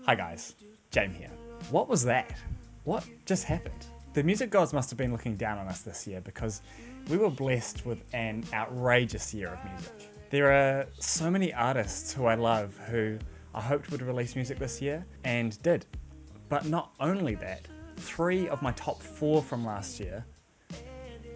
Hi guys, James here. What was that? What just happened? The music gods must have been looking down on us this year because we were blessed with an outrageous year of music. There are so many artists who I love who I hoped would release music this year and did. But not only that, 3 of my top 4 from last year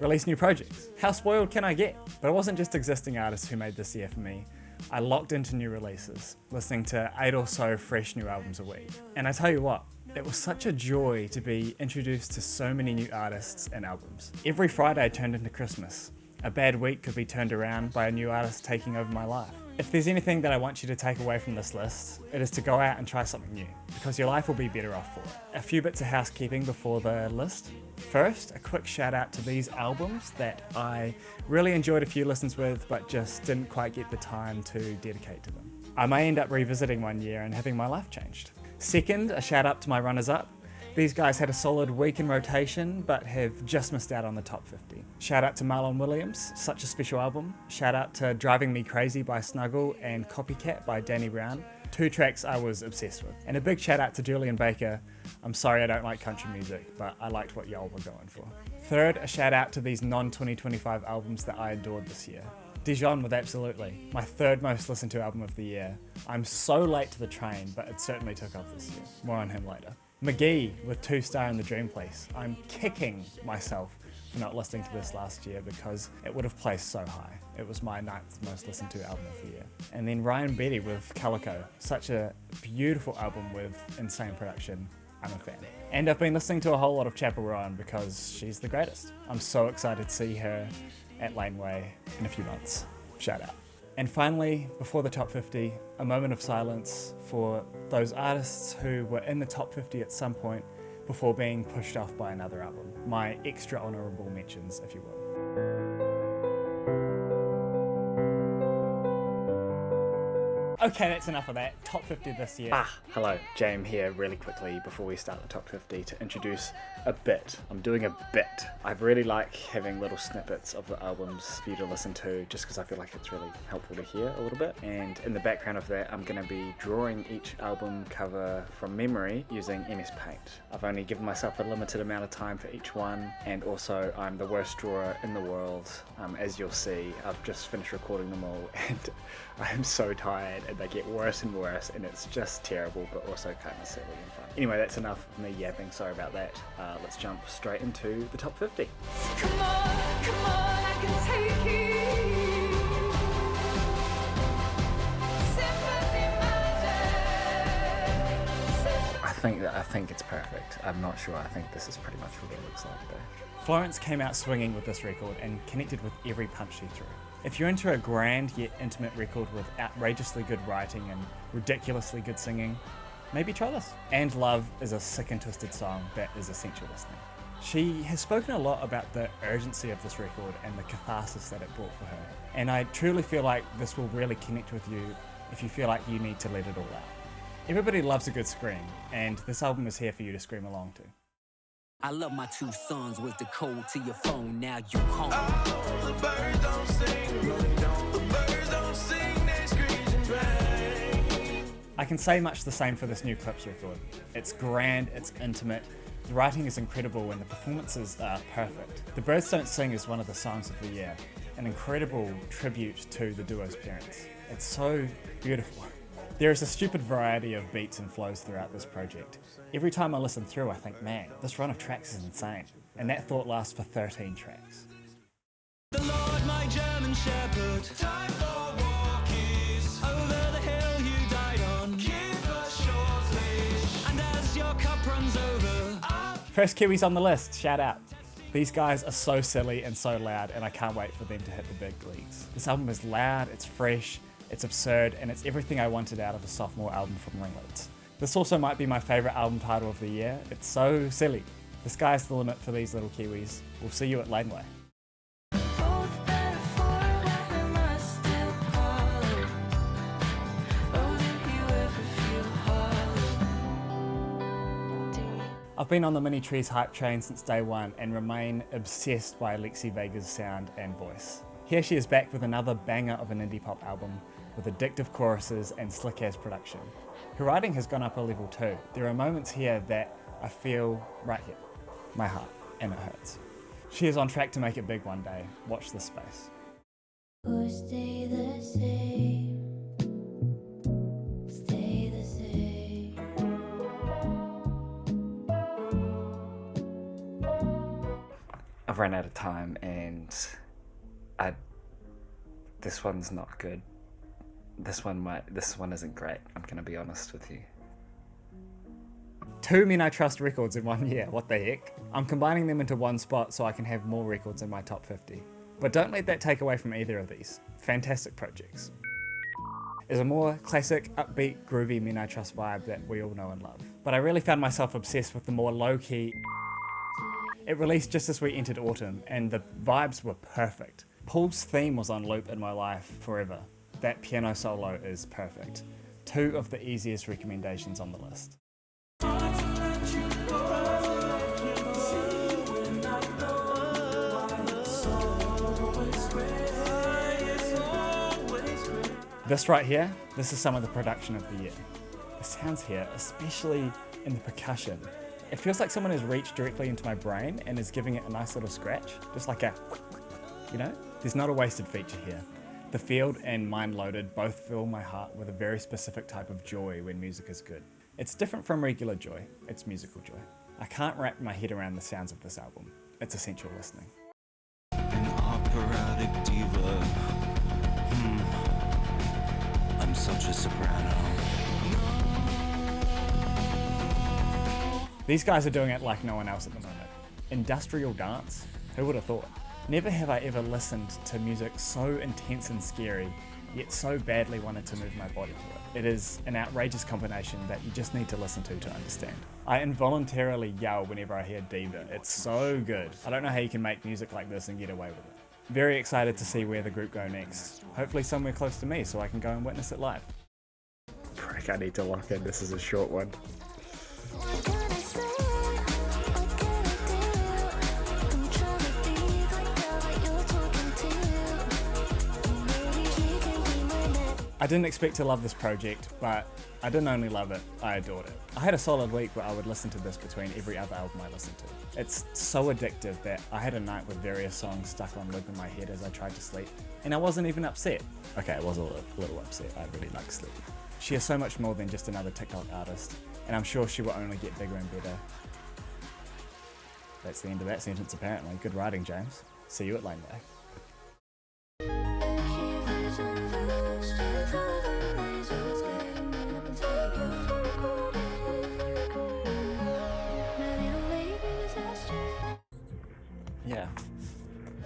released new projects. How spoiled can I get? But it wasn't just existing artists who made this year for me. I locked into new releases, listening to 8 or so fresh new albums a week. And I tell you what, it was such a joy to be introduced to so many new artists and albums. Every Friday turned into Christmas. A bad week could be turned around by a new artist taking over my life. If there's anything that I want you to take away from this list, it is to go out and try something new, because your life will be better off for it. A few bits of housekeeping before the list. First, a quick shout out to these albums that I really enjoyed a few listens with, but just didn't quite get the time to dedicate to them. I may end up revisiting one year and having my life changed. Second, a shout out to my runners-up. These guys had a solid week in rotation, but have just missed out on the top 50. Shout out to Marlon Williams, such a special album. Shout out to Driving Me Crazy by Snuggle and Copycat by Danny Brown, 2 tracks I was obsessed with. And a big shout out to Julian Baker. I'm sorry I don't like country music, but I liked what y'all were going for. Third, a shout out to these non-2025 albums that I adored this year. Dijon with Absolutely, my 3rd most listened to album of the year. I'm so late to the train, but it certainly took off this year. More on him later. McGee with 2 Star in the Dream Place. I'm kicking myself for not listening to this last year because it would have placed so high. It was my 9th most listened to album of the year. And then Ryan Betty with Calico. Such a beautiful album with insane production. I'm a fan. And I've been listening to a whole lot of Chapel Rowan because she's the greatest. I'm so excited to see her at Laneway in a few months. Shout out. And finally, before the top 50, a moment of silence for those artists who were in the top 50 at some point before being pushed off by another album. My extra honourable mentions, if you will. Okay, that's enough of that. Top 50 this year. Hello, James here really quickly before we start the top 50 to introduce a bit. I'm doing a bit. I really like having little snippets of the albums for you to listen to just because I feel like it's really helpful to hear a little bit. And in the background of that, I'm going to be drawing each album cover from memory using MS Paint. I've only given myself a limited amount of time for each one, and also I'm the worst drawer in the world. As you'll see, I've just finished recording them all and I am so tired and they get worse and worse and it's just terrible, but also kind of silly and fun. Anyway, that's enough of me yapping, sorry about that. Let's jump straight into the top 50. Come on, I can take it. I think it's perfect. I'm not sure. I think this is pretty much what it looks like though. Florence came out swinging with this record and connected with every punch she threw. If you're into a grand yet intimate record with outrageously good writing and ridiculously good singing, maybe try this. And Love is a sick and twisted song that is essential listening. She has spoken a lot about the urgency of this record and the catharsis that it brought for her. And I truly feel like this will really connect with you if you feel like you need to let it all out. Everybody loves a good scream, and this album is here for you to scream along to. I love my 2 sons with the code to your phone, now you home. Oh, the birds don't sing, no they don't. The birds don't sing, they scream and bang. I can say much the same for this new Clipse record. It's grand, it's intimate, the writing is incredible and the performances are perfect. The Birds Don't Sing is one of the songs of the year, an incredible tribute to the duo's parents. It's so beautiful. There is a stupid variety of beats and flows throughout this project. Every time I listen through, I think, man, this run of tracks is insane. And that thought lasts for 13 tracks. The Lord, my German shepherd, time for walkies. Over the hill you died on, keep a short leash. And as your cup runs over, First Kiwis on the list, shout out. These guys are so silly and so loud, and I can't wait for them to hit the big leagues. This album is loud, it's fresh, it's absurd, and it's everything I wanted out of a sophomore album from Ringlets. This also might be my favourite album title of the year. It's so silly. The sky's the limit for these little Kiwis. We'll see you at Laneway. I've been on the Mini Trees hype train since day one and remain obsessed by Lexi Vega's sound and voice. Here she is back with another banger of an indie pop album, with addictive choruses and slick-as production. Her writing has gone up a level too. There are moments here that I feel right here, my heart, and it hurts. She is on track to make it big one day. Watch this space. Or stay the same. Stay the same. I've run out of time and this one's not good. This one isn't great, I'm gonna be honest with you. 2 Men I Trust records in 1 year, what the heck? I'm combining them into one spot so I can have more records in my top 50. But don't let that take away from either of these. Fantastic projects. Is a more classic, upbeat, groovy Men I Trust vibe that we all know and love. But I really found myself obsessed with the more low-key. It released just as we entered autumn, and the vibes were perfect. Paul's theme was on loop in my life forever. That piano solo is perfect. 2 of the easiest recommendations on the list. This right here, this is some of the production of the year. The sounds here, especially in the percussion, it feels like someone has reached directly into my brain and is giving it a nice little scratch, just like a, you know? There's not a wasted feature here. The field and Mind Loaded both fill my heart with a very specific type of joy when music is good. It's different from regular joy, it's musical joy. I can't wrap my head around the sounds of this album. It's essential listening. An operatic diva. I'm such a soprano. These guys are doing it like no one else at the moment. Industrial dance? Who would have thought? Never have I ever listened to music so intense and scary, yet so badly wanted to move my body to it. It is an outrageous combination that you just need to listen to understand. I involuntarily yell whenever I hear diva. It's so good. I don't know how you can make music like this and get away with it. Very excited to see where the group go next. Hopefully somewhere close to me so I can go and witness it live. Frick, I need to lock in. This is a short one. I didn't expect to love this project, but I didn't only love it, I adored it. I had a solid week where I would listen to this between every other album I listened to. It's so addictive that I had a night with various songs stuck on loop in my head as I tried to sleep, and I wasn't even upset. Okay, I was a little upset, I really like sleep. She is so much more than just another TikTok artist, and I'm sure she will only get bigger and better. That's the end of that sentence apparently. Good writing, James. See you at Lane Day. Yeah,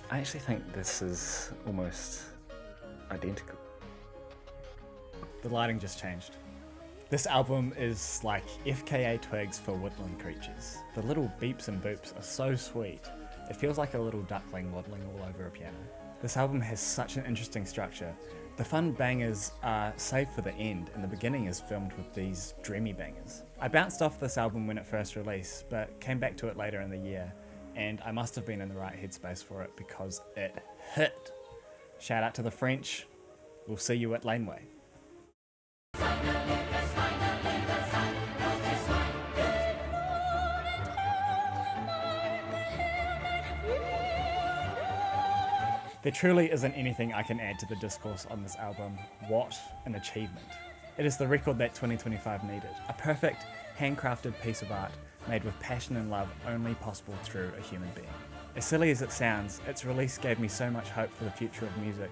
I actually think this is almost identical. The lighting just changed. This album is like FKA twigs for woodland creatures. The little beeps and boops are so sweet. It feels like a little duckling waddling all over a piano. This album has such an interesting structure. The fun bangers are saved for the end, and the beginning is filmed with these dreamy bangers. I bounced off this album when it first released, but came back to it later in the year, and I must have been in the right headspace for it because it hit. Shout out to the French. We'll see you at Laneway. There truly isn't anything I can add to the discourse on this album. What an achievement. It is the record that 2025 needed. A perfect, handcrafted piece of art made with passion and love only possible through a human being. As silly as it sounds, its release gave me so much hope for the future of music,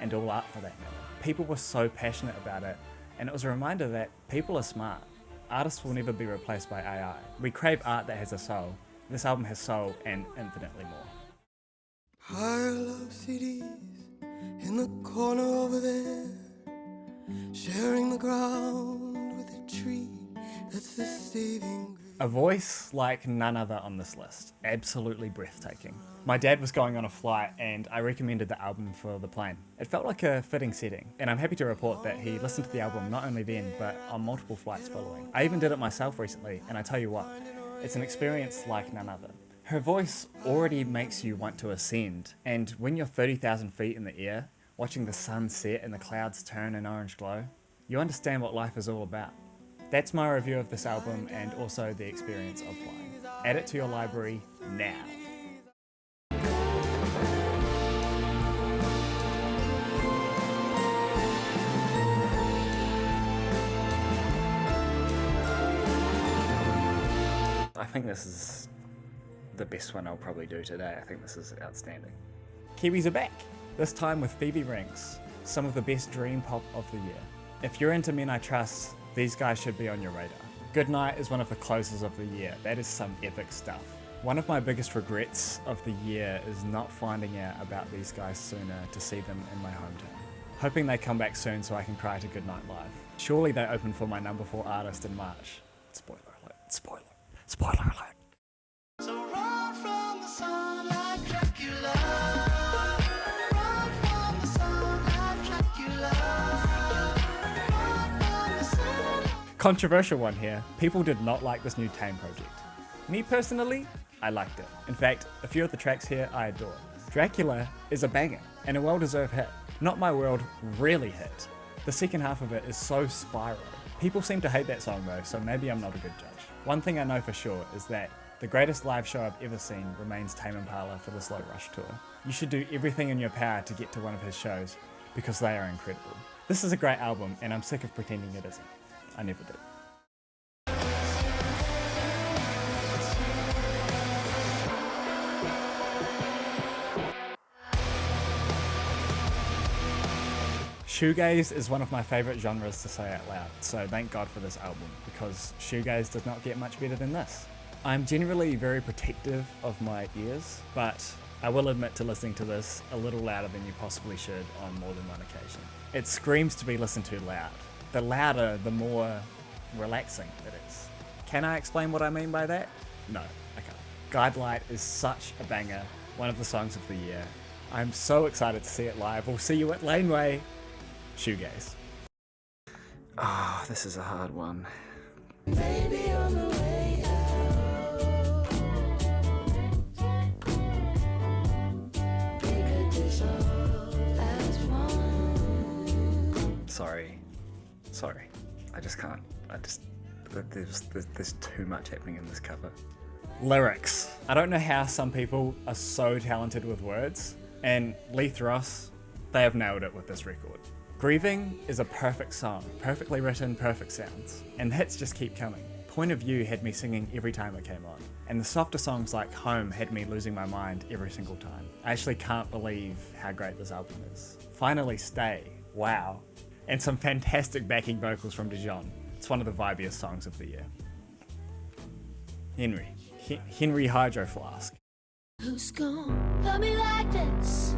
and all art for that matter. People were so passionate about it, and it was a reminder that people are smart. Artists will never be replaced by AI. We crave art that has a soul. This album has soul and infinitely more. Pile of CDs in the corner over there, sharing the ground with a tree that's the saving grace. A voice like none other on this list. Absolutely breathtaking. My dad was going on a flight and I recommended the album for the plane. It felt like a fitting setting, and I'm happy to report that he listened to the album not only then, but on multiple flights following. I even did it myself recently, and I tell you what, it's an experience like none other. Her voice already makes you want to ascend, and when you're 30,000 feet in the air, watching the sun set and the clouds turn an orange glow, you understand what life is all about. That's my review of this album and also the experience of flying. Add it to your library now. I think this is the best one I'll probably do today. I think this is outstanding. Kiwis are back, this time with fABLE, some of the best dream pop of the year. If you're into Men I Trust, these guys should be on your radar. Goodnight is one of the closers of the year. That is some epic stuff. One of my biggest regrets of the year is not finding out about these guys sooner to see them in my hometown. Hoping they come back soon so I can cry to Goodnight live. Surely they open for my number 4 artist in March. Spoiler alert, spoiler alert. So run from the sun like Dracula. Run from the sun like Dracula. Run from the sun. Controversial one here. People did not like this new Cain project. Me personally, I liked it. In fact, a few of the tracks here I adore. Dracula is a banger and a well-deserved hit. Not My World really hit. The second half of it is so spiral. People seem to hate that song though, so maybe I'm not a good judge. One thing I know for sure is that the greatest live show I've ever seen remains Tame Impala for the Slow Rush tour. You should do everything in your power to get to one of his shows because they are incredible. This is a great album and I'm sick of pretending it isn't. I never did. Shoegaze is one of my favourite genres to say out loud, so thank God for this album, because shoegaze does not get much better than this. I'm generally very protective of my ears, but I will admit to listening to this a little louder than you possibly should on more than one occasion. It screams to be listened to loud. The louder, the more relaxing it is. Can I explain what I mean by that? No, I can't. Guidelight is such a banger, one of the songs of the year. I'm so excited to see it live. We'll see you at Laneway. Shoegaze. Oh, this is a hard one. Baby, on the way out. We could dissolve as one. Sorry. I just can't. There's too much happening in this cover. Lyrics. I don't know how some people are so talented with words, and Leith, they have nailed it with this record. Grieving is a perfect song, perfectly written, perfect sounds, and the hits just keep coming. Point of View had me singing every time it came on, and the softer songs like Home had me losing my mind every single time. I actually can't believe how great this album is. Finally Stay, wow, and some fantastic backing vocals from Dijon. It's one of the vibiest songs of the year. Henry Hydro Flask. Who's gonna love me like this?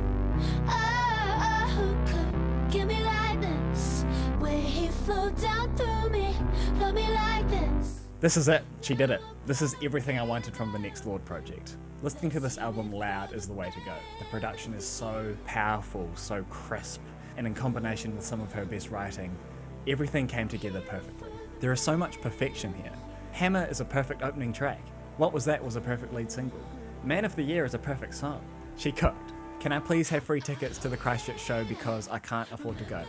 Who could give me like this? Where he flowed down through me, love me like this. This is it. She did it. This is everything I wanted from the Next Lord project. Listening to this album loud is the way to go. The production is so powerful, so crisp, and in combination with some of her best writing, everything came together perfectly. There is so much perfection here. Hammer is a perfect opening track. What Was That was a perfect lead single. Man of the Year is a perfect song. She cooked. Can I please have free tickets to the Christchurch show because I can't afford to go?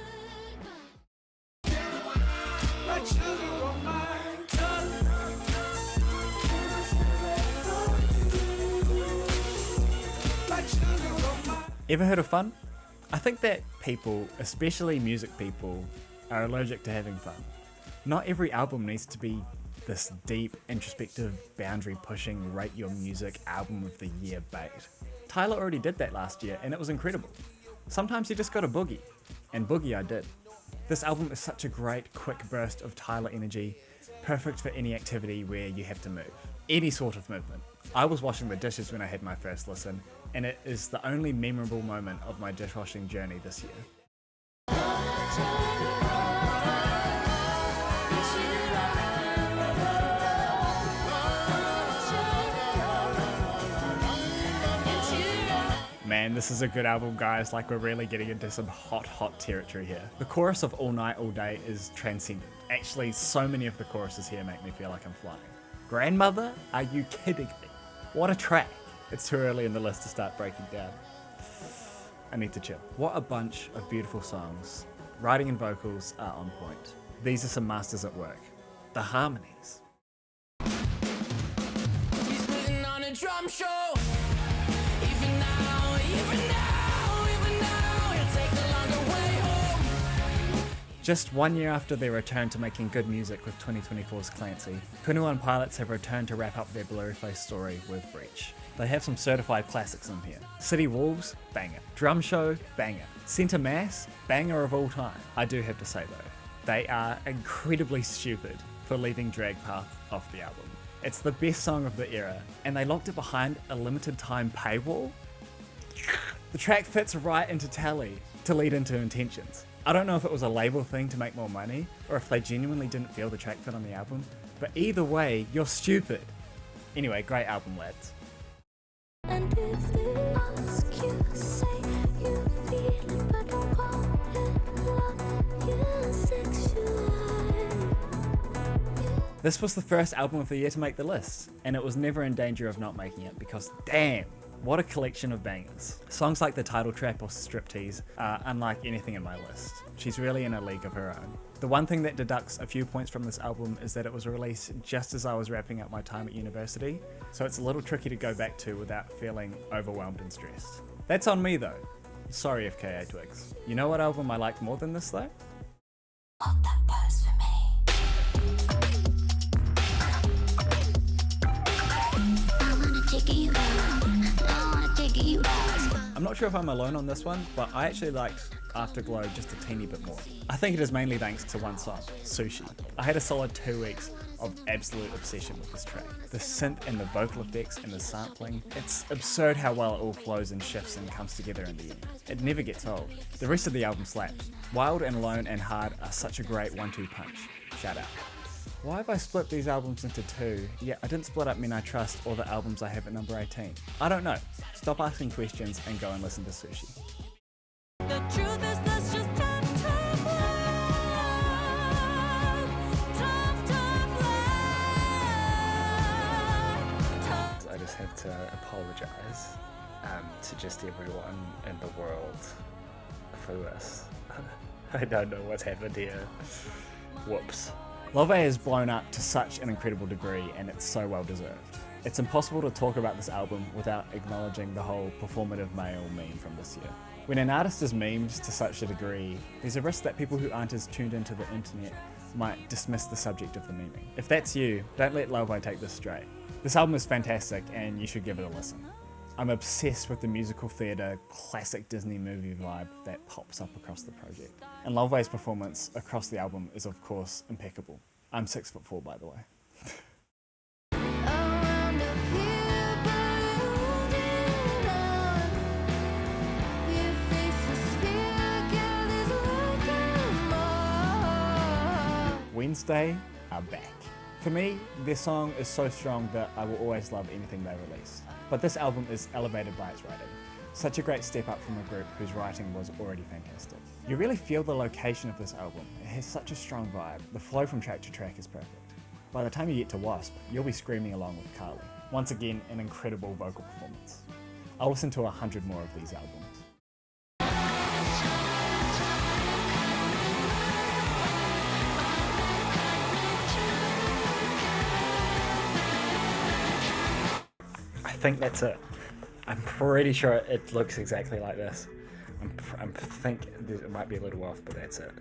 Ever heard of fun? I think that people, especially music people, are allergic to having fun. Not every album needs to be this deep, introspective, boundary-pushing, rate your music album of the year bait. Tyler already did that last year and it was incredible. Sometimes you just gotta boogie, and boogie I did. This album is such a great, quick burst of Tyler energy, perfect for any activity where you have to move. Any sort of movement. I was washing the dishes when I had my first listen, and it is the only memorable moment of my dishwashing journey this year. Man, this is a good album, guys. Like, we're really getting into some hot territory here. The chorus of All Night, All Day is transcendent. Actually, so many of the choruses here make me feel like I'm flying. Grandmother? Are you kidding me? What a track. It's too early in the list to start breaking down. I need to chill. What a bunch of beautiful songs. Writing and vocals are on point. These are some masters at work. The harmonies. He's putting on a drum show. Even now, even now, even now, he'll take the longer way home. Just 1 year after their return to making good music with 2024's Clancy, 21 Pilots have returned to wrap up their blurry-faced story with Breach. They have some certified classics in here. City Walls, banger. Drum Show, banger. Centre Mass, banger of all time. I do have to say though, they are incredibly stupid for leaving Drag Path off the album. It's the best song of the era, and they locked it behind a limited time paywall? The track fits right into Tally to lead into Intentions. I don't know if it was a label thing to make more money, or if they genuinely didn't feel the track fit on the album, but either way, you're stupid. Anyway, great album, lads. And if they ask you, say you feel it, but don't want it, love you sexual. This was the first album of the year to make the list, and it was never in danger of not making it because damn, what a collection of bangers. Songs like the title track or Striptease are unlike anything in my list. She's really in a league of her own. The one thing that deducts a few points from this album is that it was released just as I was wrapping up my time at university, so it's a little tricky to go back to without feeling overwhelmed and stressed. That's on me though. Sorry FKA Twigs. You know what album I liked more than this though? Hold that pose for me. I wanna take you out. I wanna take you out. I'm not sure if I'm alone on this one, but I actually liked Afterglow just a teeny bit more. I think it is mainly thanks to one song, Sushi. I had a solid 2 weeks of absolute obsession with this track. The synth and the vocal effects and the sampling, it's absurd how well it all flows and shifts and comes together in the end. It never gets old. The rest of the album slaps. Wild and Alone and Hard are such a great 1-2 punch. Shout out. Why have I split these albums into 2? Yeah, I didn't split up Men I Trust or the albums I have at number 18. I don't know. Stop asking questions and go and listen to Sushi. The truth is that's just tough love. Tough love. I just have to apologise to just everyone in the world for this. I don't know what's happened here. Whoops. Laufey is blown up to such an incredible degree, and it's so well deserved. It's impossible to talk about this album without acknowledging the whole performative male meme from this year. When an artist is memed to such a degree, there's a risk that people who aren't as tuned into the internet might dismiss the subject of the memeing. If that's you, don't let Laufey take this straight. This album is fantastic and you should give it a listen. I'm obsessed with the musical theatre, classic Disney movie vibe that pops up across the project. And Laufey's performance across the album is of course impeccable. I'm 6'4" by the way. Around up here, but holding on. Your face is fear, girl, is looking more. Wednesday are back. For me, their song is so strong that I will always love anything they release. But this album is elevated by its writing. Such a great step up from a group whose writing was already fantastic. You really feel the location of this album. It has such a strong vibe. The flow from track to track is perfect. By the time you get to Wasp, you'll be screaming along with Carly. Once again, an incredible vocal performance. I'll listen to 100 more of these albums. I think that's it. I'm pretty sure it looks exactly like this. I think it might be a little off, but that's it.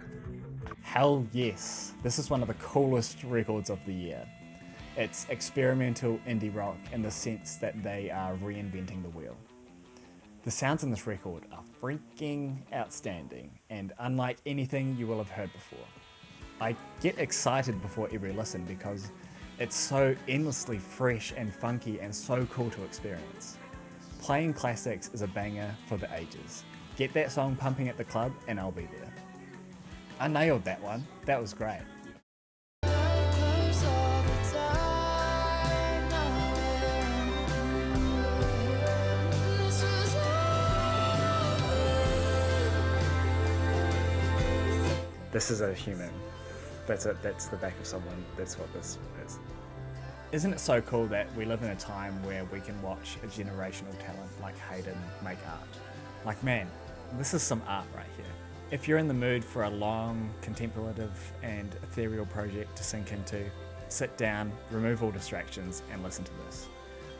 Hell yes, this is one of the coolest records of the year. It's experimental indie rock in the sense that they are reinventing the wheel. The sounds in this record are freaking outstanding and unlike anything you will have heard before. I get excited before every listen because it's so endlessly fresh and funky and so cool to experience. Playing classics is a banger for the ages. Get that song pumping at the club and I'll be there. I nailed that one. That was great. This is a human. That's it. That's the back of someone. That's what this is. Isn't it so cool that we live in a time where we can watch a generational talent like Hayden make art? Like man, this is some art right here. If you're in the mood for a long, contemplative and ethereal project to sink into, sit down, remove all distractions, and listen to this.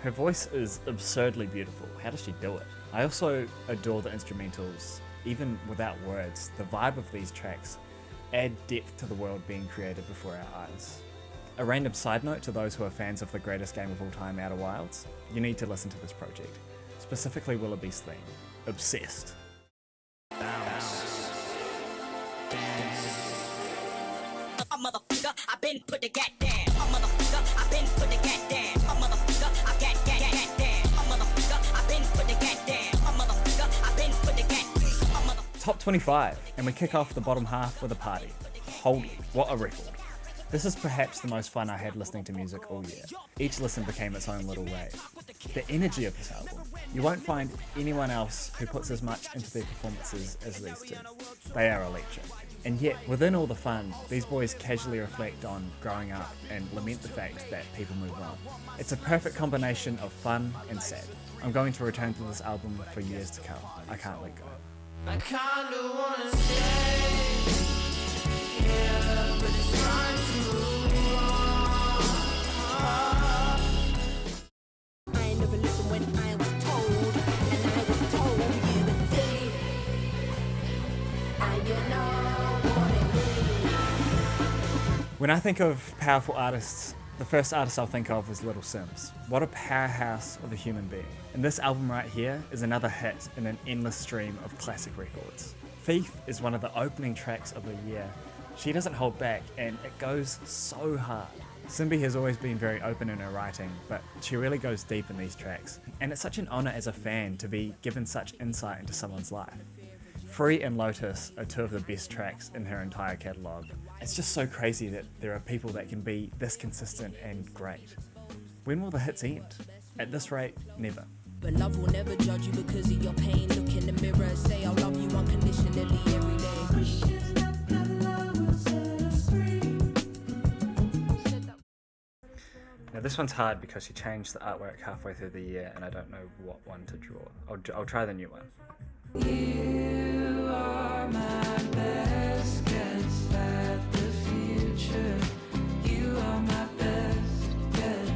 Her voice is absurdly beautiful. How does she do it? I also adore the instrumentals. Even without words, the vibe of these tracks add depth to the world being created before our eyes. A random side note to those who are fans of the greatest game of all time, Outer Wilds, you need to listen to this project, specifically Willoughby's theme, Obsessed. Motherfucker, I been put the gat down. Motherfucker, I been put the gat down. Motherfucker, I gat down. Motherfucker, I been put the gat down. Motherfucker, I been put the gat. Top 25, and we kick off the bottom half with a party. Holy, what a record. This is perhaps the most fun I had listening to music all year. Each listen became its own little rave. The energy of this album. You won't find anyone else who puts as much into their performances as these two. They are electric. And yet, within all the fun, these boys casually reflect on growing up and lament the fact that people move on. It's a perfect combination of fun and sad. I'm going to return to this album for years to come. I can't let go. I kinda wanna stay, yeah, but it's time to move on. I ain't never listened when I was told, and I was told you the thing. And you know what it is. When I think of powerful artists, the first artist I'll think of is Little Sims. What a powerhouse of a human being. And this album right here is another hit in an endless stream of classic records. Thief is one of the opening tracks of the year. She doesn't hold back and it goes so hard. Simbi has always been very open in her writing, but she really goes deep in these tracks. And it's such an honour as a fan to be given such insight into someone's life. Free and Lotus are two of the best tracks in her entire catalogue. It's just so crazy that there are people that can be this consistent and great. When will the hits end? At this rate, never. But love will never judge you because of your pain. Look in the mirror and say, I love you unconditionally every day. Now this one's hard because she changed the artwork halfway through the year and I don't know what one to draw. I'll try the new one. You are my best guess at the future. You are my best guess.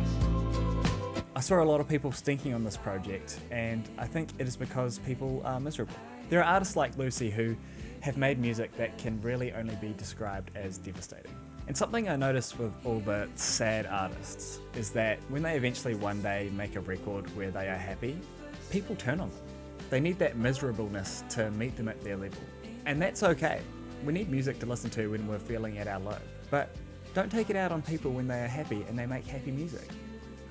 I saw a lot of people stinking on this project, and I think it is because people are miserable. There are artists like Lucy who have made music that can really only be described as devastating. And something I noticed with all the sad artists is that when they eventually one day make a record where they are happy, people turn on them. They need that miserableness to meet them at their level. And that's okay. We need music to listen to when we're feeling at our low. But don't take it out on people when they are happy and they make happy music.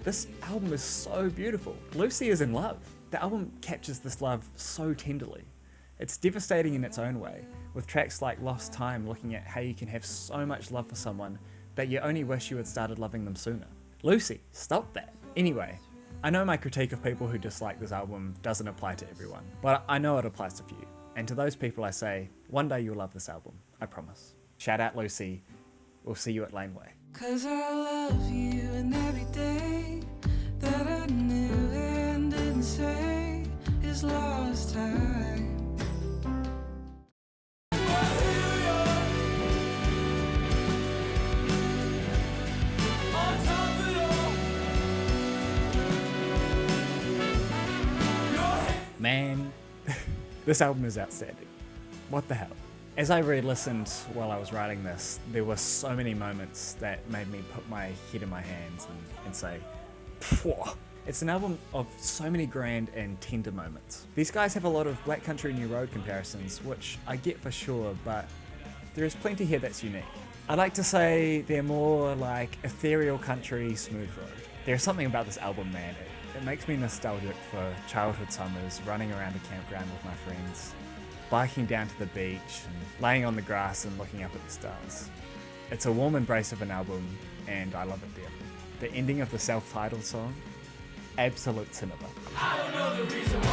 This album is so beautiful. Lucy is in love. The album captures this love so tenderly. It's devastating in its own way, with tracks like Lost Time looking at how you can have so much love for someone that you only wish you had started loving them sooner. Lucy, stop that. Anyway, I know my critique of people who dislike this album doesn't apply to everyone, but I know it applies to few. And to those people I say, one day you'll love this album, I promise. Shout out Lucy, we'll see you at Laneway. 'Cause I love you and every day that I knew and didn't say is lost time. Man, this album is outstanding. What the hell? As I re-listened while I was writing this, there were so many moments that made me put my head in my hands and say, phew. It's an album of so many grand and tender moments. These guys have a lot of Black Country New Road comparisons, which I get for sure, but there is plenty here that's unique. I like to say they're more like ethereal country, smooth road. There's something about this album, man. It makes me nostalgic for childhood summers, running around a campground with my friends, biking down to the beach, and laying on the grass and looking up at the stars. It's a warm embrace of an album, and I love it dearly. The ending of the self-titled song, absolute cinema. I don't know the reason why.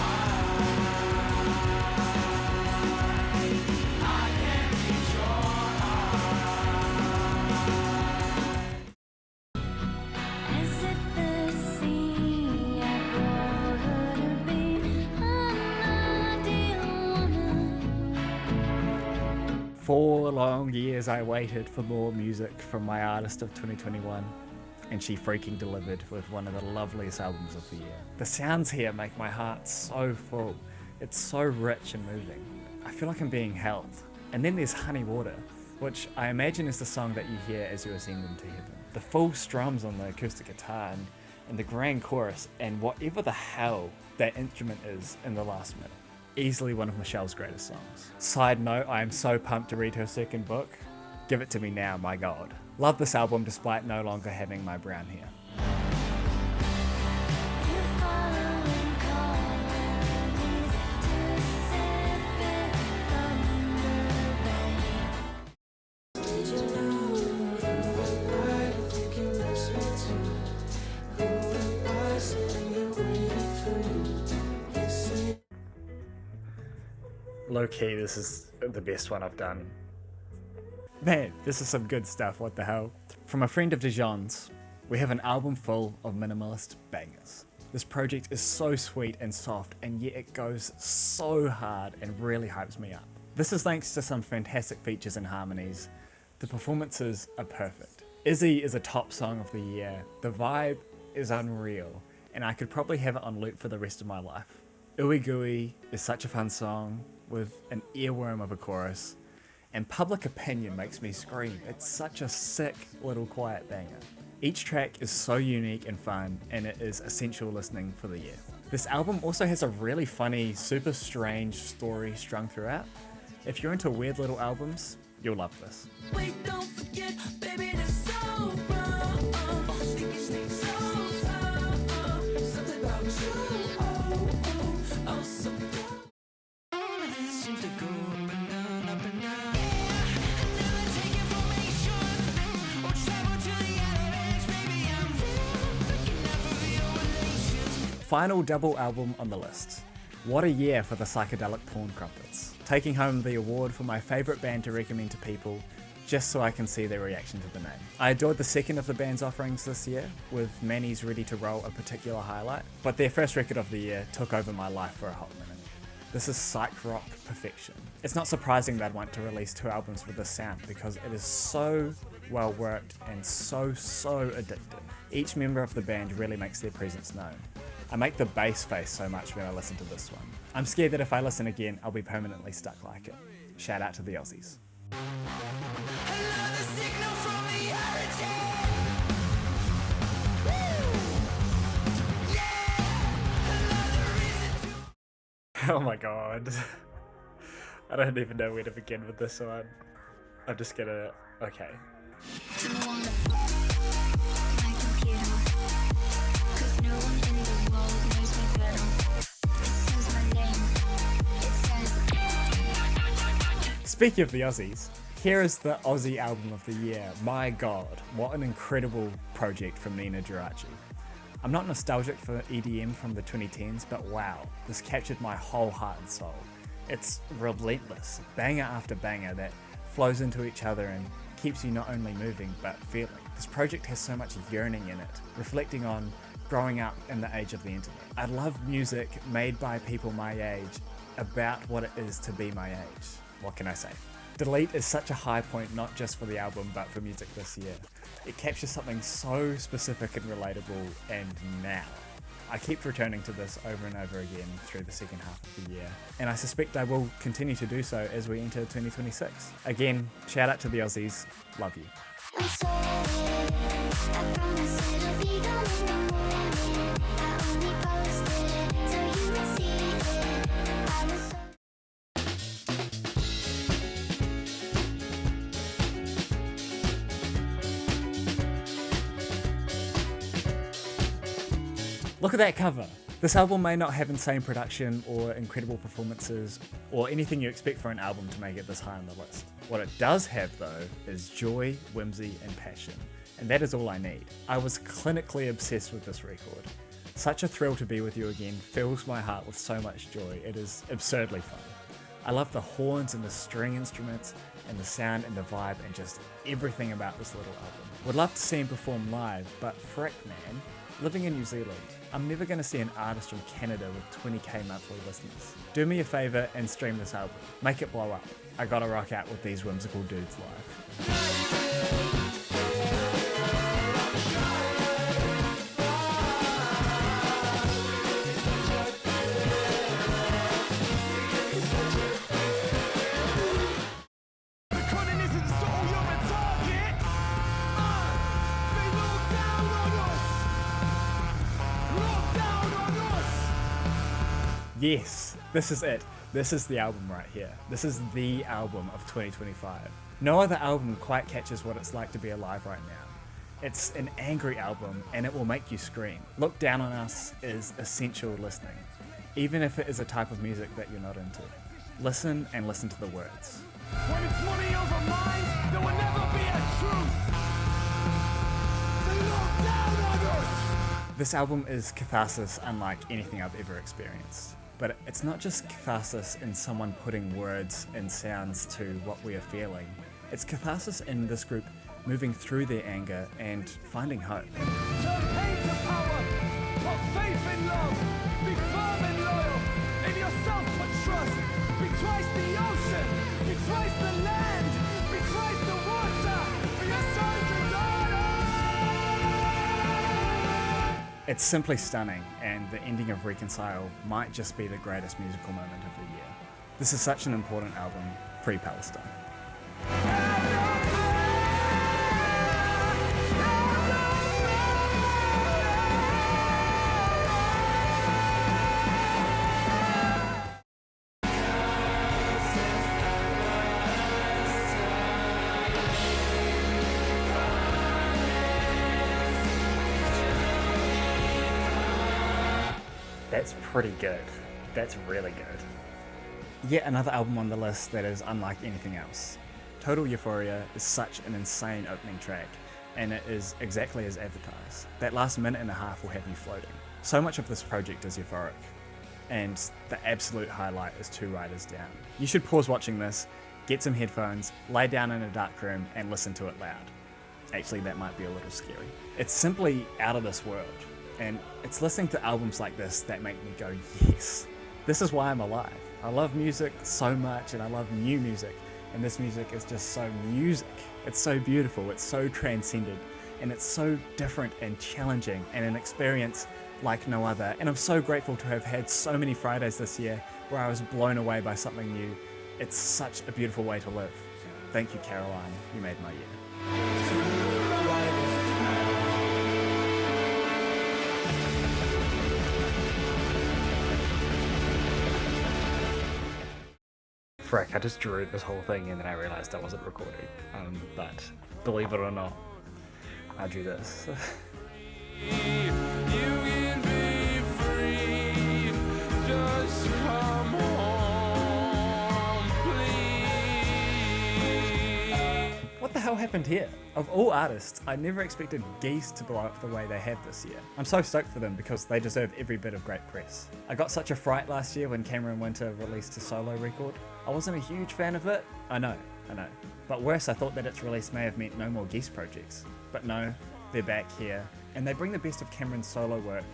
I can't reach your As if the sea had brought her to be an ideal woman. 4 long years I waited for more music from my artist of 2021, and she freaking delivered with one of the loveliest albums of the year. The sounds here make my heart so full. It's so rich and moving. I feel like I'm being held. And then there's Honey Water, which I imagine is the song that you hear as you ascend into heaven. The full strums on the acoustic guitar and the grand chorus and whatever the hell that instrument is in the last minute. Easily one of Michelle's greatest songs. Side note, I am so pumped to read her second book. Give it to me now, my god. Love this album despite no longer having my brown hair. Low key, this is the best one I've done. Man, this is some good stuff, what the hell. From a friend of Dijon's, we have an album full of minimalist bangers. This project is so sweet and soft, and yet it goes so hard and really hypes me up. This is thanks to some fantastic features and harmonies. The performances are perfect. Izzy is a top song of the year. The vibe is unreal, and I could probably have it on loop for the rest of my life. Ooey Gooey is such a fun song with an earworm of a chorus, and Public Opinion makes me scream. It's such a sick little quiet banger. Each track is so unique and fun, and it is essential listening for the year. This album also has a really funny, super strange story strung throughout. If you're into weird little albums, you'll love this. Wait, don't forget, baby, this so wrong. Sticky snake, so something about you. Oh, so this seems to go up and down, up and down. Never take information or travel to the other edge. Baby, I'm looking out for your relations. Final double album on the list. What a year for the psychedelic Porn Crumpets. Taking home the award for my favourite band to recommend to people, just so I can see their reaction to the name. I adored the second of the band's offerings this year, with Manny's Ready to Roll a particular highlight, but their first record of the year took over my life for a hot minute. This is psych rock perfection. It's not surprising they'd want to release 2 albums with this sound because it is so well worked and so addictive. Each member of the band really makes their presence known. I make the bass face so much when I listen to this one. I'm scared that if I listen again, I'll be permanently stuck like it. Shout out to the Aussies. Another signal from the origin. Oh my god. I don't even know where to begin with this one. I'm just gonna... okay. Speaking of the Aussies, here is the Aussie album of the year. My god, what an incredible project from Nina Geraci. I'm not nostalgic for EDM from the 2010s, but wow, this captured my whole heart and soul. It's relentless, banger after banger that flows into each other and keeps you not only moving, but feeling. This project has so much yearning in it, reflecting on growing up in the age of the internet. I love music made by people my age about what it is to be my age. What can I say? Delete is such a high point, not just for the album, but for music this year. It captures something so specific and relatable, and now. I keep returning to this over and over again through the second half of the year, and I suspect I will continue to do so as we enter 2026. Again, shout out to the Aussies, love you. I'm sorry, I promise it'll be gone in the morning. I only posted it so you would see it. I was so Look at that cover. This album may not have insane production or incredible performances or anything you expect for an album to make it this high on the list. What it does have though is joy, whimsy and passion, and that is all I need. I was clinically obsessed with this record. Such a thrill to be with you again fills my heart with so much joy. It is absurdly fun. I love the horns and the string instruments and the sound and the vibe and just everything about this little album. Would love to see him perform live, but frick man, living in New Zealand, I'm never going to see an artist from Canada with 20k monthly listeners. Do me a favour and stream this album. Make it blow up. I gotta rock out with these whimsical dudes live. Yes, this is it. This is the album right here. This is the album of 2025. No other album quite catches what it's like to be alive right now. It's an angry album and it will make you scream. Look Down on Us is essential listening, even if it is a type of music that you're not into. Listen and listen to the words. When it's money over mind, there will never be a truce. They look down on us. This album is catharsis unlike anything I've ever experienced. But it's not just catharsis in someone putting words and sounds to what we are feeling. It's catharsis in this group moving through their anger and finding hope. Turn pain to power, put faith in love, be firm and loyal, in yourself put trust, be twice the ocean, be twice the land, be twice the water, for your sons and daughters. It's simply stunning, and the ending of Reconcile might just be the greatest musical moment of the year. This is such an important album. Free Palestine. That's pretty good. That's really good. Yet another album on the list that is unlike anything else. Total Euphoria is such an insane opening track, and it is exactly as advertised. That last minute and a half will have you floating. So much of this project is euphoric, and the absolute highlight is 2 Riders Down. You should pause watching this, get some headphones, lay down in a dark room, and listen to it loud. Actually, that might be a little scary. It's simply out of this world, and it's listening to albums like this that make me go, yes, this is why I'm alive. I love music so much, and I love new music, and this music is just so music. It's so beautiful, it's so transcendent, and it's so different and challenging, and an experience like no other. And I'm so grateful to have had so many Fridays this year where I was blown away by something new. It's such a beautiful way to live. Thank you, Caroline, you made my year. Frick, I just drew this whole thing and then I realized I wasn't recording. But believe it or not, I drew this. You can be free, just come home, please. What the hell happened here? Of all artists, I never expected Geese to blow up the way they have this year. I'm so stoked for them because they deserve every bit of great press. I got such a fright last year when Cameron Winter released his solo record. I wasn't a huge fan of it. I know. But worse, I thought that its release may have meant no more Geese projects. But no, they're back here, and they bring the best of Cameron's solo work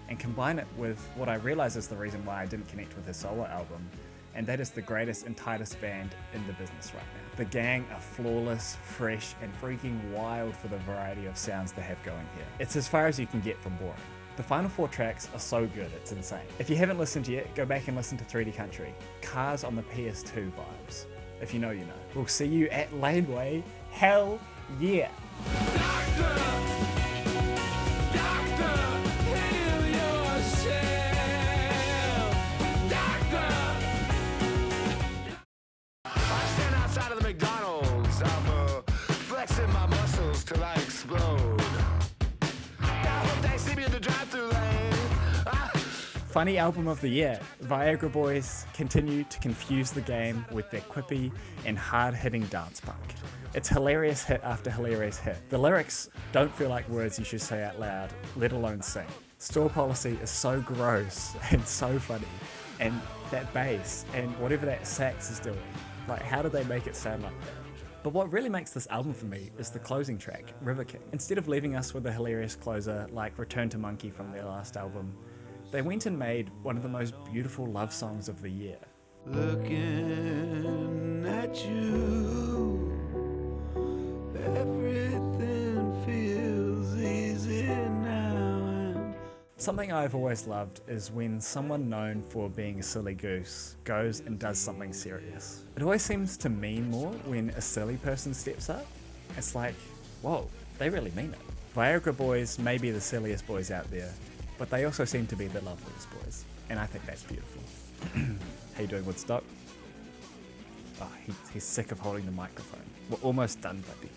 and combine it with what I realise is the reason why I didn't connect with his solo album, and that is the greatest and tightest band in the business right now. The gang are flawless, fresh, and freaking wild for the variety of sounds they have going here. It's as far as you can get from boring. The final 4 tracks are so good, it's insane. If you haven't listened yet, go back and listen to 3D Country. Cars on the PS2 vibes. If you know, you know. We'll see you at Laneway. Hell yeah! Outside of the McDonald's, I'm flexing my muscles till I explode. I hope they see me in the drive-thru lane. Funny album of the year. Viagra Boys continue to confuse the game with their quippy and hard-hitting dance punk. It's hilarious hit after hilarious hit. The lyrics don't feel like words you should say out loud, let alone sing. Store policy is so gross and so funny. And that bass and whatever that sax is doing, like how do they make it sound like that? But what really makes this album for me is the closing track, River King. Instead of leaving us with a hilarious closer like Return to Monkey from their last album, they went and made one of the most beautiful love songs of the year. Looking at you, everything feels easy now. Something I've always loved is when someone known for being a silly goose goes and does something serious. It always seems to mean more when a silly person steps up. It's like, whoa, they really mean it. Viagra boys may be the silliest boys out there, but they also seem to be the loveliest boys, and I think that's beautiful. How you doing, Woodstock? Oh, he's sick of holding the microphone. We're almost done, buddy.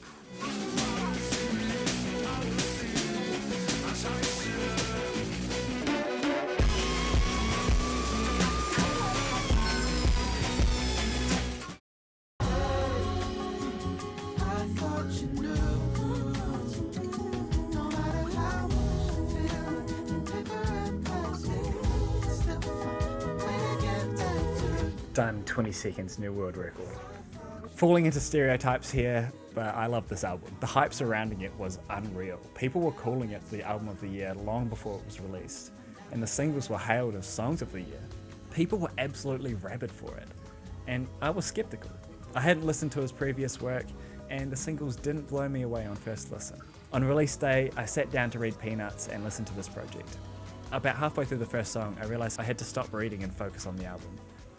Done 20 seconds, new world record. Falling into stereotypes here, but I love this album. The hype surrounding it was unreal. People were calling it the album of the year long before it was released, and the singles were hailed as songs of the year. People were absolutely rabid for it, and I was skeptical. I hadn't listened to his previous work, and the singles didn't blow me away on first listen. On release day, I sat down to read Peanuts and listen to this project. About halfway through the first song, I realized I had to stop reading and focus on the album.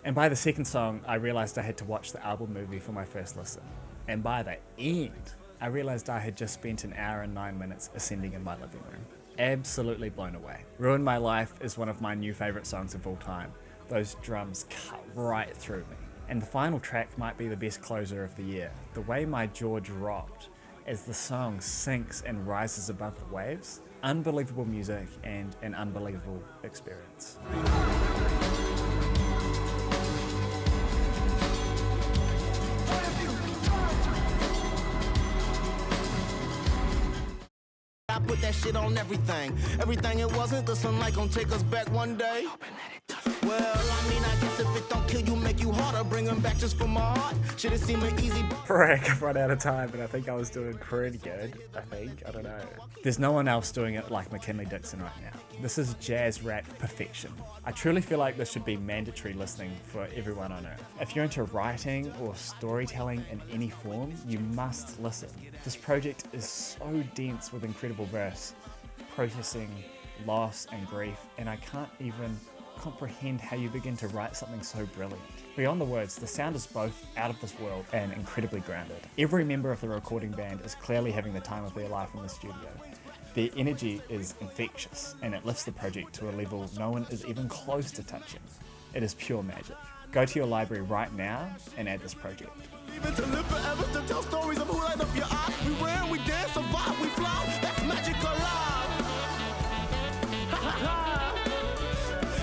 And by the second song, I realized I had to watch the album movie for my first listen. And by the end, I realized I had just spent an hour and 9 minutes ascending in my living room. Absolutely blown away. Ruin My Life is one of my new favorite songs of all time. Those drums cut right through me. And the final track might be the best closer of the year. The way my jaw dropped as the song sinks and rises above the waves. Unbelievable music and an unbelievable experience. I put that shit on everything. Everything it wasn't, the sunlight gon' take us back one day. Well, I mean, I guess if it don't kill you, make you harder. Bring them back just for my heart. Should've seemed an easy. Frick, I've run out of time, but I think I was doing pretty good. I don't know. There's no one else doing it like McKinley Dixon right now. This is jazz rap perfection. I truly feel like this should be mandatory listening for everyone on earth. If you're into writing or storytelling in any form, you must listen. This project is so dense with incredible verse, processing loss and grief, and I can't even comprehend how you begin to write something so brilliant. Beyond the words, the sound is both out of this world and incredibly grounded. Every member of the recording band is clearly having the time of their life in the studio. Their energy is infectious, and it lifts the project to a level no one is even close to touching. It is pure magic. Go to your library right now and add this project. Even to live forever, to tell stories of who light up your eyes. We wear, we dance, survive, we fly. That's magical love.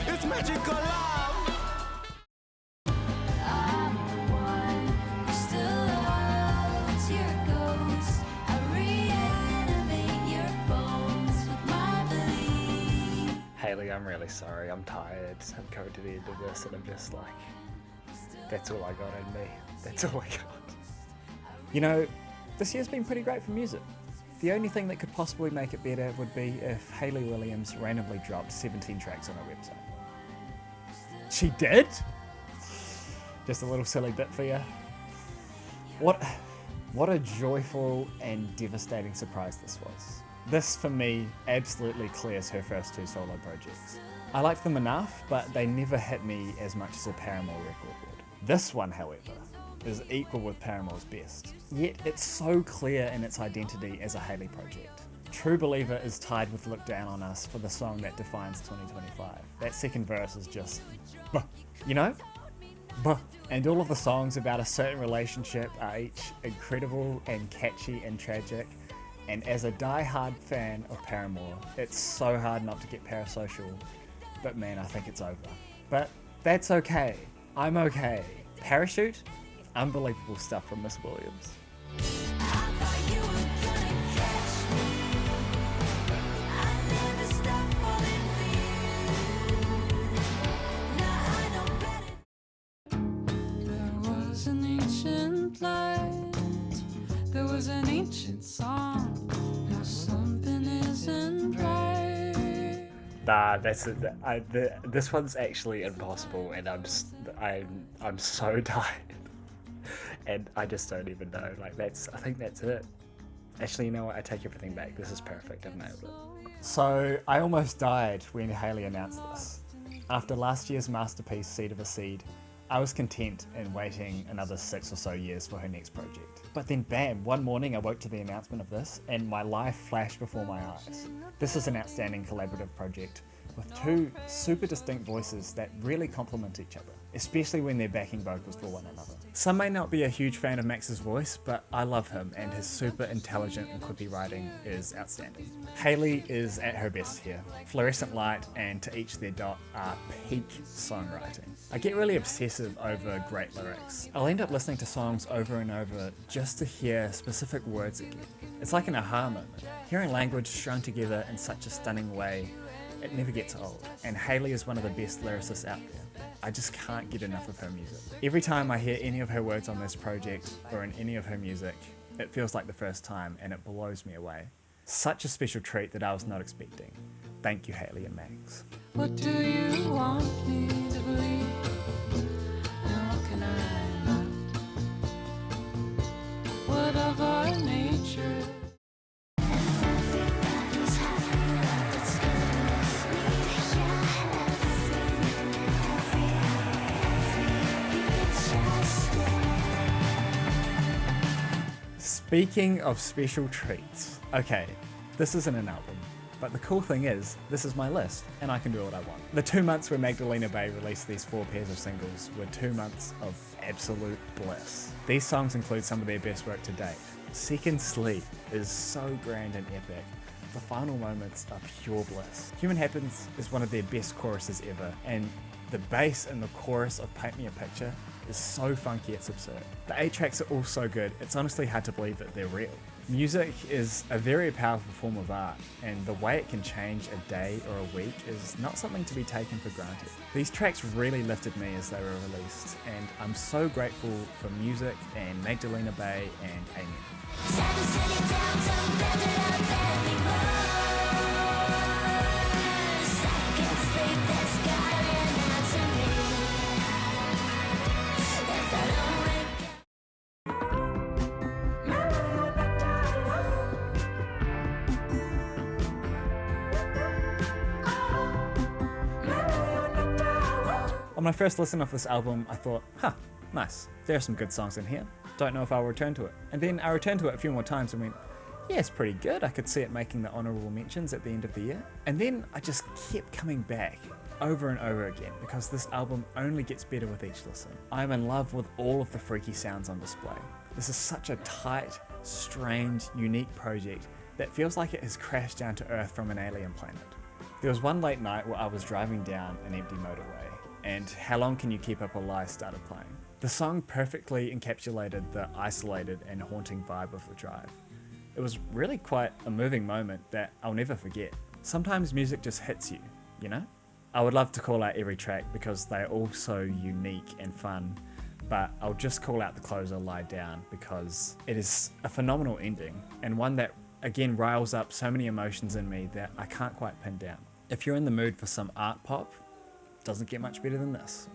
It's magical love. Hayley, I'm really sorry. I'm tired. I'm coming to the end of this and I'm just like, that's all I got in me. That's all I got. You know, this year's been pretty great for music. The only thing that could possibly make it better would be if Hayley Williams randomly dropped 17 tracks on her website. She did? Just a little silly bit for you. What a joyful and devastating surprise this was. This, for me, absolutely clears her first two solo projects. I liked them enough, but they never hit me as much as a Paramore record would. This one, however, is equal with Paramore's best. Yet it's so clear in its identity as a Hayley project. True Believer is tied with Look Down on Us for the song that defines 2025. That second verse is just, buh, you know? Buh. And all of the songs about a certain relationship are each incredible and catchy and tragic. And as a die-hard fan of Paramore, it's so hard not to get parasocial. But man, I think it's over. But that's okay. I'm okay. Parachute? Unbelievable stuff from Miss Williams. There was an ancient light was an ancient song. Now something isn't right. Nah, this one's actually impossible, and I'm so tired, and I just don't even know. Like I think that's it. Actually, you know what? I take everything back. This is perfect. I've nailed it. So I almost died when Hayley announced this. After last year's masterpiece, Seed of a Seed, I was content in waiting another 6 or so years for her next project. But then bam, one morning I woke to the announcement of this and my life flashed before my eyes. This is an outstanding collaborative project with two super distinct voices that really complement each other, especially when they're backing vocals for one another. Some may not be a huge fan of Max's voice, but I love him and his super intelligent and quippy writing is outstanding. Hayley is at her best here. Fluorescent Light and To Each Their Dot are peak songwriting. I get really obsessive over great lyrics. I'll end up listening to songs over and over just to hear specific words again. It's like an aha moment. Hearing language strung together in such a stunning way, it never gets old, and Hayley is one of the best lyricists out there. I just can't get enough of her music. Every time I hear any of her words on this project or in any of her music, it feels like the first time and it blows me away. Such a special treat that I was not expecting. Thank you, Hayley and Max. What do you want me to believe? And what can I not? What of our nature? Speaking of special treats, okay, this isn't an album, but the cool thing is, this is my list, and I can do what I want. The 2 months where Magdalena Bay released these 4 pairs of singles were 2 months of absolute bliss. These songs include some of their best work to date. Second Sleep is so grand and epic. The final moments are pure bliss. Human Happens is one of their best choruses ever, and the bass in the chorus of Paint Me a Picture is so funky it's absurd. The 8 tracks are all so good, it's honestly hard to believe that they're real. Music is a very powerful form of art, and the way it can change a day or a week is not something to be taken for granted. These tracks really lifted me as they were released, and I'm so grateful for music and Magdalena Bay and Amen. On my first listen of this album, I thought, nice, there are some good songs in here. Don't know if I'll return to it. And then I returned to it a few more times and went, yeah, it's pretty good. I could see it making the honourable mentions at the end of the year. And then I just kept coming back over and over again because this album only gets better with each listen. I'm in love with all of the freaky sounds on display. This is such a tight, strange, unique project that feels like it has crashed down to Earth from an alien planet. There was one late night where I was driving down an empty motorway and How Long Can You Keep Up a Lie started playing. The song perfectly encapsulated the isolated and haunting vibe of the drive. It was really quite a moving moment that I'll never forget. Sometimes music just hits you, you know? I would love to call out every track because they're all so unique and fun, but I'll just call out the closer, Lie Down, because it is a phenomenal ending and one that again riles up so many emotions in me that I can't quite pin down. If you're in the mood for some art pop, doesn't get much better than this.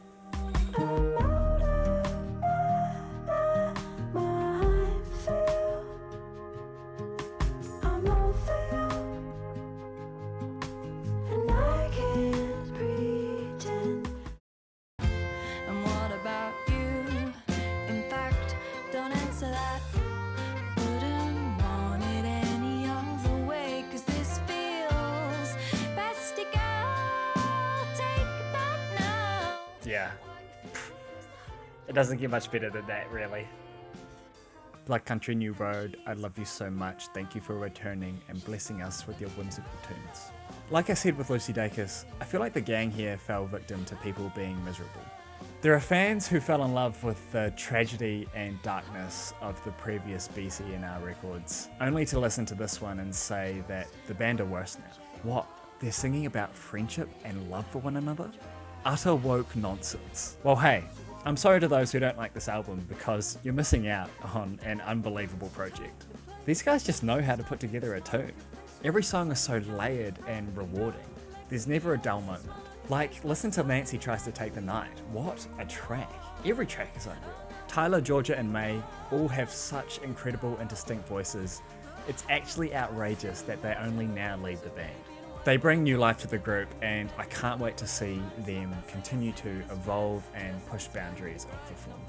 Yeah, it doesn't get much better than that, really. Black Country New Road, I love you so much, thank you for returning and blessing us with your whimsical tunes. Like I said with Lucy Dacus, I feel like the gang here fell victim to people being miserable. There are fans who fell in love with the tragedy and darkness of the previous BCNR records, only to listen to this one and say that the band are worse now. What? They're singing about friendship and love for one another? Utter woke nonsense. Well hey, I'm sorry to those who don't like this album because you're missing out on an unbelievable project. These guys just know how to put together a tune. Every song is so layered and rewarding. There's never a dull moment. Like, listen to Nancy Tries to Take the Night. What a track. Every track is unreal. Tyler, Georgia and May all have such incredible and distinct voices. It's actually outrageous that they only now lead the band. They bring new life to the group and I can't wait to see them continue to evolve and push boundaries of the form.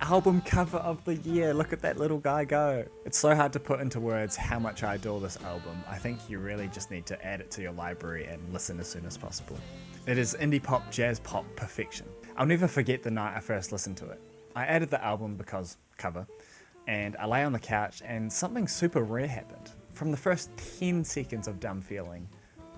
Album cover of the year, look at that little guy go. It's so hard to put into words how much I adore this album. I think you really just need to add it to your library and listen as soon as possible. It is indie pop, jazz pop perfection. I'll never forget the night I first listened to it. I added the album because cover, and I lay on the couch and something super rare happened. From the first 10 seconds of Dumb Feeling,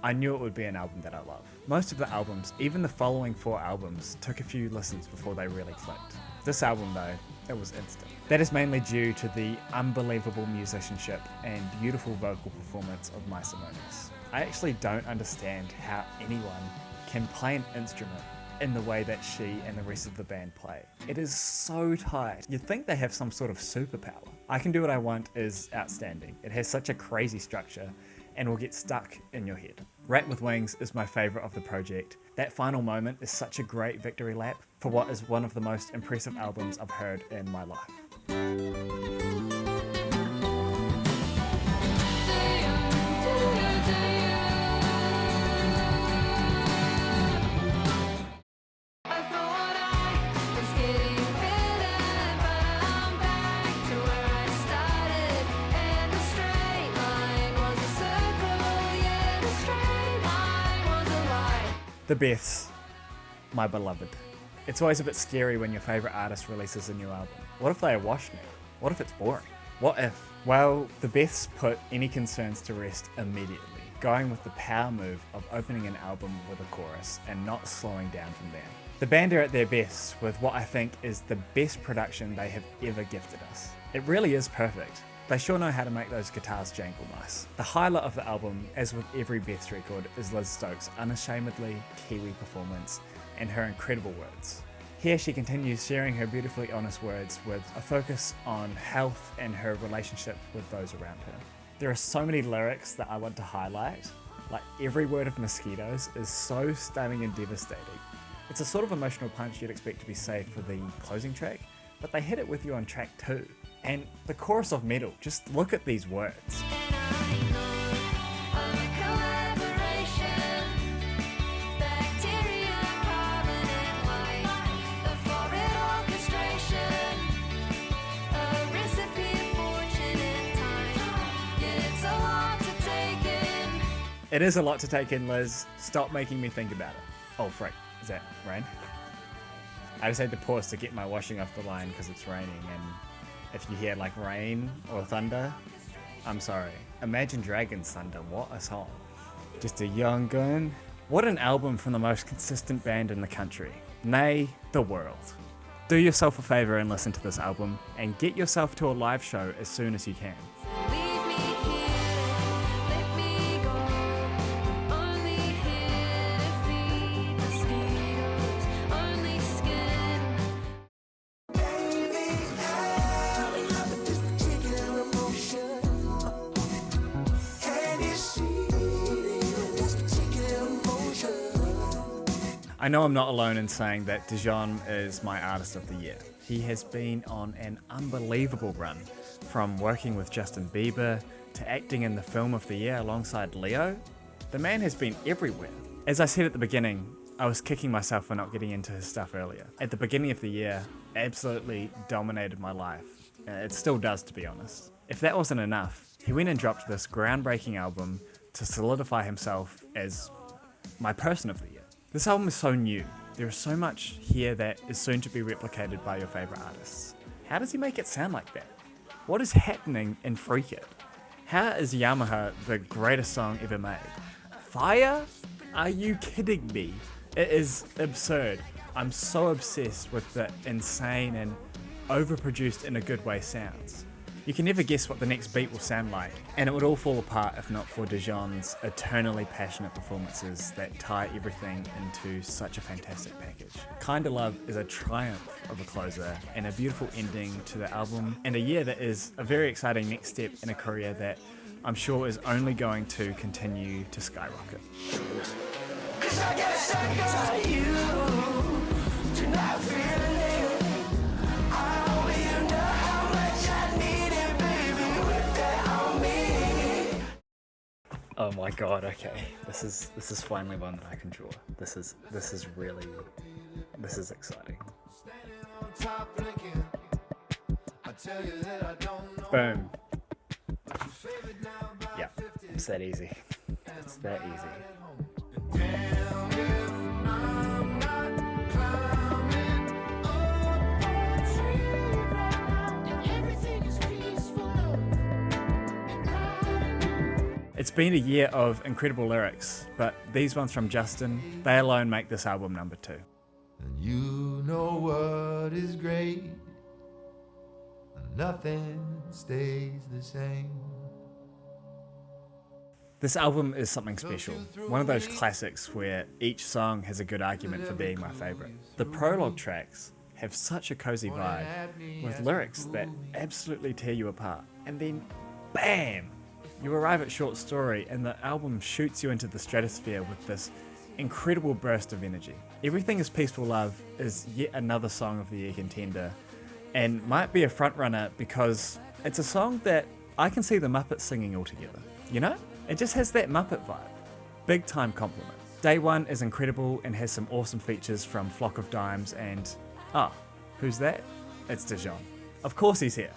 I knew it would be an album that I love. Most of the albums, even the following 4 albums, took a few listens before they really clicked. This album though, it was instant. That is mainly due to the unbelievable musicianship and beautiful vocal performance of My Simonis. I actually don't understand how anyone can play an instrument in the way that she and the rest of the band play. It is so tight. You'd think they have some sort of superpower. I Can Do What I Want is outstanding. It has such a crazy structure and will get stuck in your head. Rat with Wings is my favourite of the project. That final moment is such a great victory lap for what is one of the most impressive albums I've heard in my life. The Beths, my beloved. It's always a bit scary when your favourite artist releases a new album. What if they are washed now? What if it's boring? What if? Well, the Beths put any concerns to rest immediately, going with the power move of opening an album with a chorus and not slowing down from there. The band are at their best with what I think is the best production they have ever gifted us. It really is perfect. They sure know how to make those guitars jangle nice. The highlight of the album, as with every Beths record, is Liz Stokes' unashamedly Kiwi performance and her incredible words. Here she continues sharing her beautifully honest words with a focus on health and her relationship with those around her. There are so many lyrics that I want to highlight, like every word of Mosquitoes is so stunning and devastating. It's a sort of emotional punch you'd expect to be saved for the closing track, but they hit it with you on track 2. And the chorus of Metal, just look at these words. It is a lot to take in, Liz. Stop making me think about it. Oh, frick. Is that rain? I just had to pause to get my washing off the line because it's raining, and if you hear like rain or thunder, I'm sorry. Imagine Dragons Thunder, what a song. Just a young gun. What an album from the most consistent band in the country, nay, the world. Do yourself a favour and listen to this album, and get yourself to a live show as soon as you can. I know I'm not alone in saying that Dijon is my artist of the year. He has been on an unbelievable run, from working with Justin Bieber to acting in the film of the year alongside Leo. The man has been everywhere. As I said at the beginning, I was kicking myself for not getting into his stuff earlier. At the beginning of the year, it absolutely dominated my life. It still does, to be honest. If that wasn't enough, he went and dropped this groundbreaking album to solidify himself as my person of the year. This album is so new. There is so much here that is soon to be replicated by your favourite artists. How does he make it sound like that? What is happening in Freak It? How is Yamaha the greatest song ever made? fire? Are you kidding me? It is absurd. I'm so obsessed with the insane and overproduced in a good way sounds. You can never guess what the next beat will sound like, and it would all fall apart if not for Dijon's eternally passionate performances that tie everything into such a fantastic package. Kinda Love is a triumph of a closer and a beautiful ending to the album, and a year that is a very exciting next step in a career that I'm sure is only going to continue to skyrocket. Oh my god, okay. This is finally one that I can draw. This is exciting. Boom. Yeah, it's that easy. It's that easy. It's been a year of incredible lyrics, but these ones from Justin, they alone make this album number 2. And you know what is great, nothing stays the same. This album is something special, one of those classics where each song has a good argument for being my favourite. The prologue tracks have such a cozy vibe, with lyrics that absolutely tear you apart, and then BAM! You arrive at Short Story and the album shoots you into the stratosphere with this incredible burst of energy. Everything is Peaceful Love is yet another Song of the Year contender, and might be a frontrunner because it's a song that I can see the Muppets singing all together, you know? It just has that Muppet vibe. Big time compliment. Day One is incredible and has some awesome features from Flock of Dimes and... who's that? It's Dijon. Of course he's here.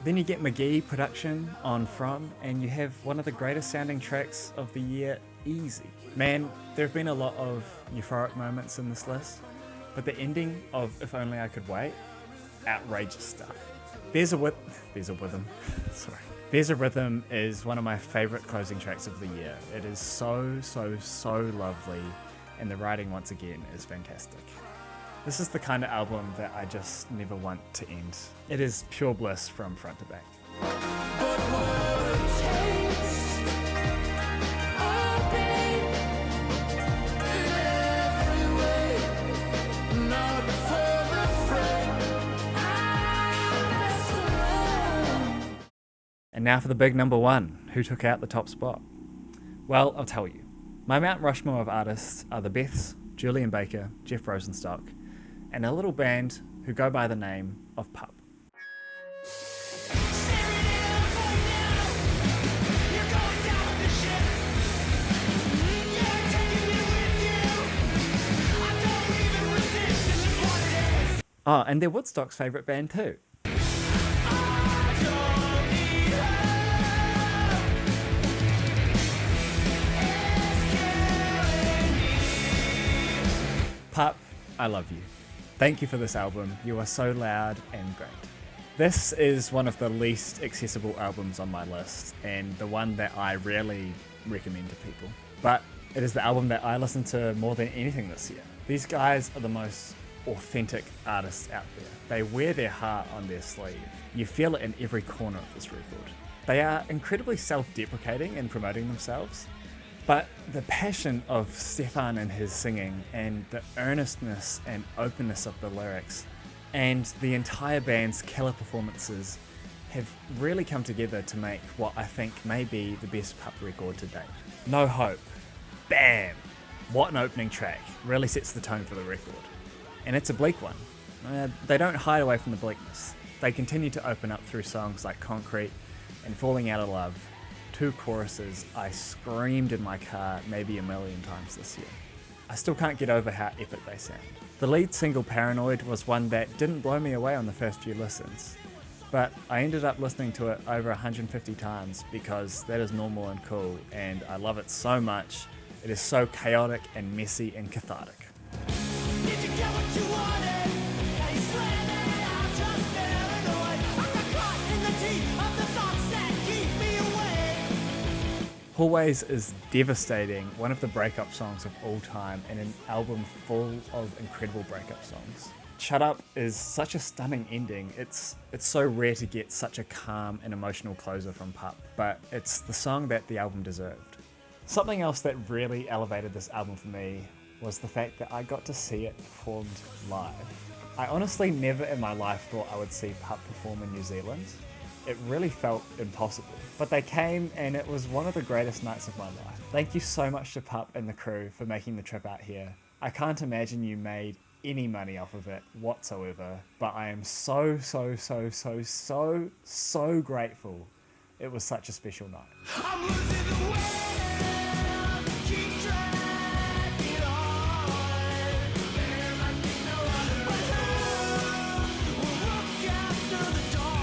Then you get McGee production on From, and you have one of the greatest sounding tracks of the year, Easy. Man, there have been a lot of euphoric moments in this list, but the ending of If Only I Could Wait, outrageous stuff. There's a Rhythm. Sorry. There's a Rhythm is one of my favourite closing tracks of the year. It is so lovely, and the writing once again is fantastic. This is the kind of album that I just never want to end. It is pure bliss from front to back. And now for the big number 1. Who took out the top spot? Well, I'll tell you. My Mount Rushmore of artists are the Beths, Julian Baker, Jeff Rosenstock, and a little band who go by the name of Pup. Oh, and they're Woodstock's favourite band too. Pup, I love you. Thank you for this album. You are so loud and great. This is one of the least accessible albums on my list, and the one that I rarely recommend to people. But it is the album that I listen to more than anything this year. These guys are the most authentic artists out there. They wear their heart on their sleeve. You feel it in every corner of this record. They are incredibly self-deprecating in promoting themselves, but the passion of Stefan and his singing, and the earnestness and openness of the lyrics, and the entire band's killer performances have really come together to make what I think may be the best Pup record to date. No Hope. Bam! What an opening track. Really sets the tone for the record. And it's a bleak one. They don't hide away from the bleakness. They continue to open up through songs like Concrete and Falling Out of Love, 2 choruses I screamed in my car maybe a million times this year. I still can't get over how epic they sound. The lead single, Paranoid, was one that didn't blow me away on the first few listens, but I ended up listening to it over 150 times because that is normal and cool, and I love it so much. It is so chaotic and messy and cathartic. Did you get what you wanted? Yeah, you swear that I'm just paranoid. I got caught in the teeth of the thoughts that keep me awake. Always is devastating, one of the breakup songs of all time, and an album full of incredible breakup songs. Shut Up is such a stunning ending. It's so rare to get such a calm and emotional closer from Pup, but it's the song that the album deserved. Something else that really elevated this album for me was the fact that I got to see it performed live. I honestly never in my life thought I would see Pup perform in New Zealand. It really felt impossible. But they came and it was one of the greatest nights of my life. Thank you so much to Pup and the crew for making the trip out here. I can't imagine you made any money off of it whatsoever, but I am so grateful. It was such a special night. I'm losing the way, keep dragging on. There might be no other, but who will look after the dawn?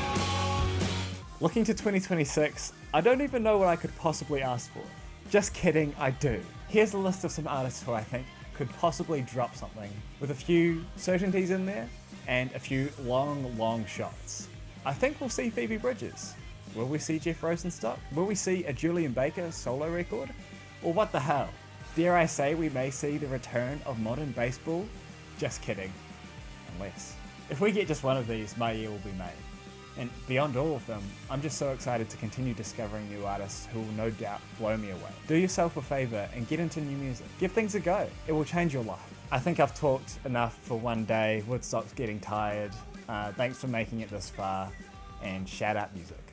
Looking to 2026, I don't even know what I could possibly ask for. Just kidding, I do. Here's a list of some artists who I think could possibly drop something with a few certainties in there and a few long shots. I think we'll see Phoebe Bridgers. Will we see Jeff Rosenstock? Will we see a Julian Baker solo record? Or what the hell? Dare I say we may see the return of modern baseball? Just kidding. Unless. If we get just one of these, my year will be made. And beyond all of them, I'm just so excited to continue discovering new artists who will no doubt blow me away. Do yourself a favour and get into new music. Give things a go. It will change your life. I think I've talked enough for one day. Woodstock's getting tired. Thanks for making it this far, and shout out music.